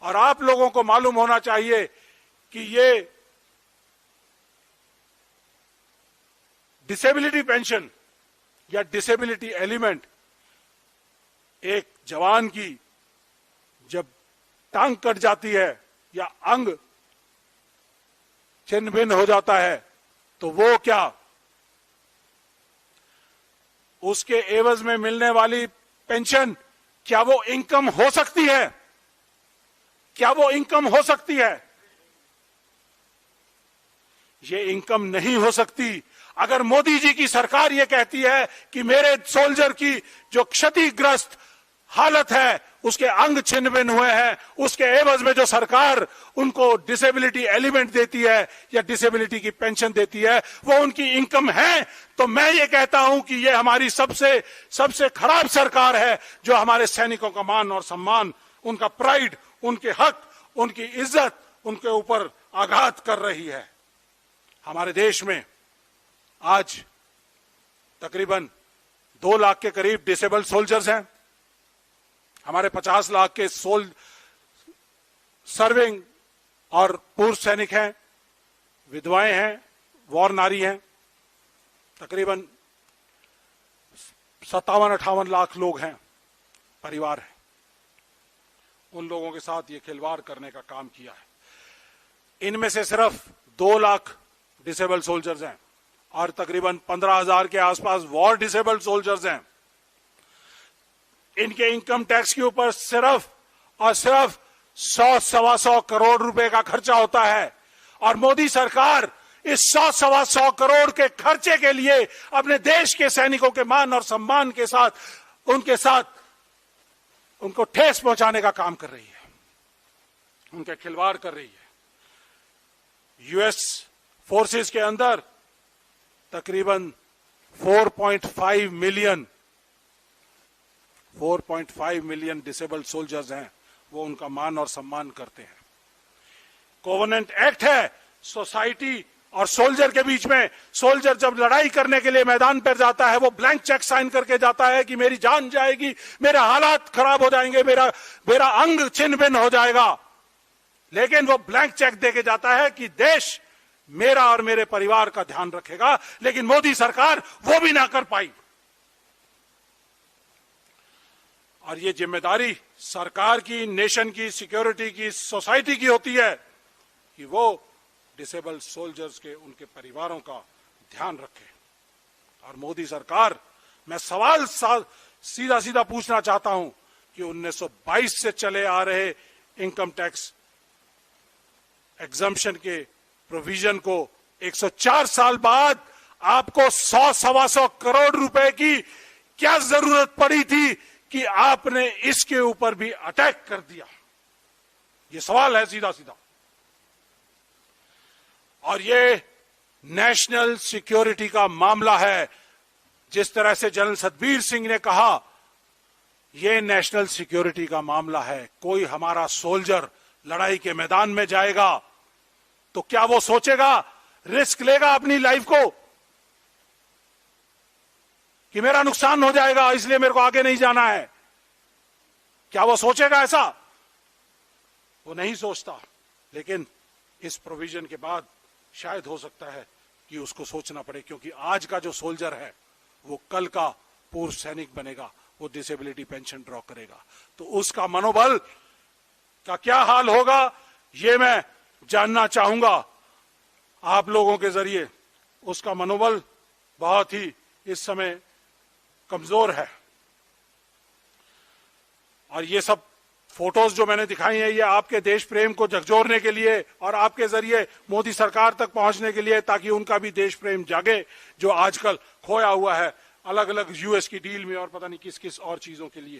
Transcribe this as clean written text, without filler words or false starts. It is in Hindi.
और आप लोगों को मालूम होना चाहिए कि ये डिसेबिलिटी पेंशन या डिसेबिलिटी एलिमेंट एक जवान की जब टांग कट जाती है या अंग छिन्न भिन्न हो जाता है तो वो क्या उसके एवज में मिलने वाली पेंशन क्या वो इनकम हो सकती है? क्या वो इनकम हो सकती है? ये इनकम नहीं हो सकती। अगर मोदी जी की सरकार ये कहती है कि मेरे सोल्जर की जो क्षतिग्रस्त हालत है, उसके अंग छिन्न भिन्न हुए हैं, उसके एवज में जो सरकार उनको डिसेबिलिटी एलिमेंट देती है या डिसेबिलिटी की पेंशन देती है वो उनकी इनकम है, तो मैं ये कहता हूं कि ये हमारी सबसे खराब सरकार है जो हमारे सैनिकों का मान और सम्मान, उनका प्राइड, उनके हक, उनकी इज्जत, उनके ऊपर आघात कर रही है। हमारे देश में आज तकरीबन 2 लाख के करीब डिसेबल्ड सोल्जर्स हैं। हमारे 50 लाख के सर्विंग और पूर्व सैनिक हैं, विधवाएं हैं, वॉर नारी हैं। तकरीबन 57-58 लाख लोग हैं, परिवार हैं। उन लोगों के साथ ये खिलवाड़ करने का काम किया है। इनमें से सिर्फ 2 लाख डिसेबल्ड सोल्जर्स हैं और तकरीबन 15,000 के आसपास वॉर डिसेबल्ड सोल्जर्स हैं। इनके इनकम टैक्स के ऊपर सिर्फ और सिर्फ 100-125 करोड़ रुपए का खर्चा होता है और मोदी सरकार इस 100-125 करोड़ के खर्चे के लिए अपने देश के सैनिकों के मान और सम्मान के साथ उनको ठेस पहुंचाने का काम कर रही है, उनके खिलवाड़ कर रही है। यूएस फोर्सेस के अंदर तकरीबन 4.5 मिलियन डिसेबल्ड सोल्जर्स हैं, वो उनका मान और सम्मान करते हैं। कोवेनेंट एक्ट है सोसाइटी और सोल्जर के बीच में। सोल्जर जब लड़ाई करने के लिए मैदान पर जाता है वो ब्लैंक चेक साइन करके जाता है कि मेरी जान जाएगी, मेरे हालात खराब हो जाएंगे, मेरा अंग छिन्न भिन्न हो जाएगा, लेकिन वो ब्लैंक चेक देके जाता है कि देश मेरा और मेरे परिवार का ध्यान रखेगा। लेकिन मोदी सरकार वो भी ना कर पाई। और ये जिम्मेदारी सरकार की, नेशन की, सिक्योरिटी की, सोसाइटी की होती है कि वो डिसेबल्ड सोल्जर्स के, उनके परिवारों का ध्यान रखे। और मोदी सरकार, मैं सवाल सीधा सीधा पूछना चाहता हूं कि 1922 से चले आ रहे इनकम टैक्स एग्जम्पशन के प्रोविजन को 104 साल बाद आपको 100-125 करोड़ रुपए की क्या जरूरत पड़ी थी कि आपने इसके ऊपर भी अटैक कर दिया? ये सवाल है सीधा सीधा। और ये नेशनल सिक्योरिटी का मामला है। जिस तरह से जनरल सतबीर सिंह ने कहा, यह नेशनल सिक्योरिटी का मामला है। कोई हमारा सोल्जर लड़ाई के मैदान में जाएगा तो क्या वो सोचेगा, रिस्क लेगा अपनी लाइफ को कि मेरा नुकसान हो जाएगा इसलिए मेरे को आगे नहीं जाना है? क्या वो सोचेगा ऐसा? वो नहीं सोचता। लेकिन इस प्रोविजन के बाद शायद हो सकता है कि उसको सोचना पड़े, क्योंकि आज का जो सोल्जर है वो कल का पूर्व सैनिक बनेगा, वो डिसेबिलिटी पेंशन ड्रॉ करेगा, तो उसका मनोबल का क्या हाल होगा ये मैं जानना चाहूंगा आप लोगों के जरिए। उसका मनोबल बहुत ही इस समय कमजोर है। और ये सब फोटोज जो मैंने दिखाई है ये आपके देश प्रेम को झकझोरने के लिए और आपके जरिए मोदी सरकार तक पहुंचने के लिए, ताकि उनका भी देश प्रेम जागे जो आजकल खोया हुआ है अलग अलग यूएस की डील में और पता नहीं किस किस और चीजों के लिए।